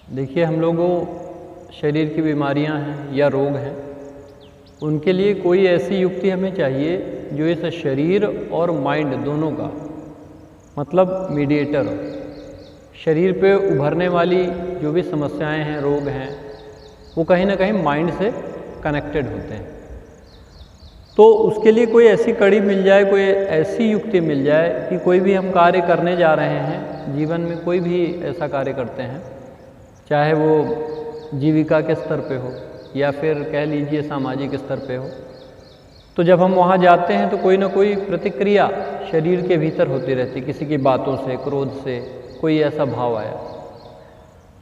देखिए, हम लोगों शरीर की बीमारियां हैं या रोग हैं, उनके लिए कोई ऐसी युक्ति हमें चाहिए जो इस शरीर और माइंड दोनों का मतलब मीडिएटर हो। शरीर पे उभरने वाली जो भी समस्याएं हैं, रोग हैं, वो कहीं ना कहीं माइंड से कनेक्टेड होते हैं। तो उसके लिए कोई ऐसी कड़ी मिल जाए, कोई ऐसी युक्ति मिल जाए कि कोई भी हम कार्य करने जा रहे हैं, जीवन में कोई भी ऐसा कार्य करते हैं, चाहे वो जीविका के स्तर पे हो या फिर कह लीजिए सामाजिक स्तर पे हो, तो जब हम वहाँ जाते हैं तो कोई ना कोई प्रतिक्रिया शरीर के भीतर होती रहती, किसी की बातों से, क्रोध से कोई ऐसा भाव आया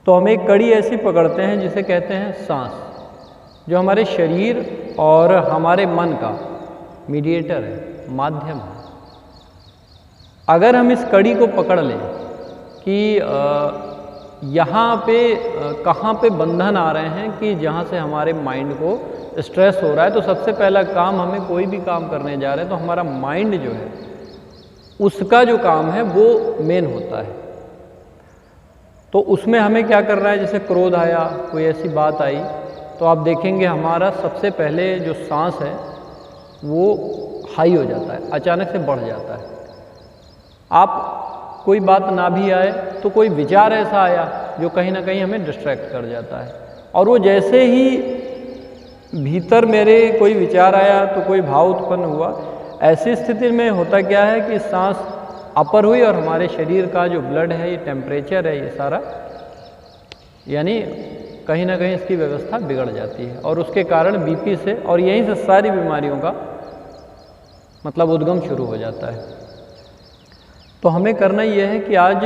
तो हम एक कड़ी ऐसी पकड़ते हैं जिसे कहते हैं सांस, जो हमारे शरीर और हमारे मन का मीडिएटर है, माध्यम है। अगर हम इस कड़ी को पकड़ लें कि यहाँ पे कहाँ पे बंधन आ रहे हैं कि जहाँ से हमारे माइंड को स्ट्रेस हो रहा है, तो सबसे पहला काम, हमें कोई भी काम करने जा रहे हैं तो हमारा माइंड जो है उसका जो काम है वो मेन होता है। तो उसमें हमें क्या करना है, जैसे क्रोध आया, कोई ऐसी बात आई, तो आप देखेंगे हमारा सबसे पहले जो सांस है वो हाई हो जाता है, अचानक से बढ़ जाता है। आप कोई बात ना भी आए तो कोई विचार ऐसा आया जो कहीं ना कहीं हमें डिस्ट्रैक्ट कर जाता है, और वो जैसे ही भीतर मेरे कोई विचार आया तो कोई भाव उत्पन्न हुआ, ऐसी स्थिति में होता क्या है कि सांस अपर हुई और हमारे शरीर का जो ब्लड है, ये टेम्परेचर है, ये सारा यानी कहीं ना कहीं इसकी व्यवस्था बिगड़ जाती है, और उसके कारण बीपी से और यहीं से सारी बीमारियों का मतलब उद्गम शुरू हो जाता है। तो हमें करना यह है कि आज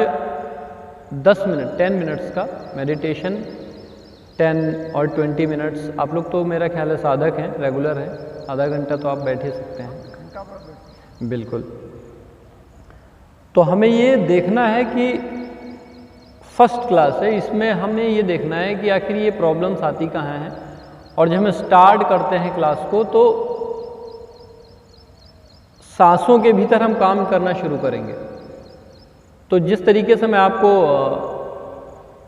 10 मिनट्स का मेडिटेशन, 10 और 20 मिनट्स, आप लोग तो मेरा ख्याल है साधक हैं, रेगुलर हैं, आधा घंटा तो आप बैठ ही सकते हैं। बिल्कुल। तो हमें ये देखना है कि फर्स्ट क्लास है, इसमें हमें ये देखना है कि आखिर ये प्रॉब्लम्स आती कहाँ हैं, और जब हम स्टार्ट करते हैं क्लास को तो सांसों के भीतर हम काम करना शुरू करेंगे। तो जिस तरीके से मैं आपको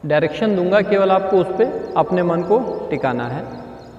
डायरेक्शन दूंगा, केवल आपको उस पर अपने मन को टिकाना है।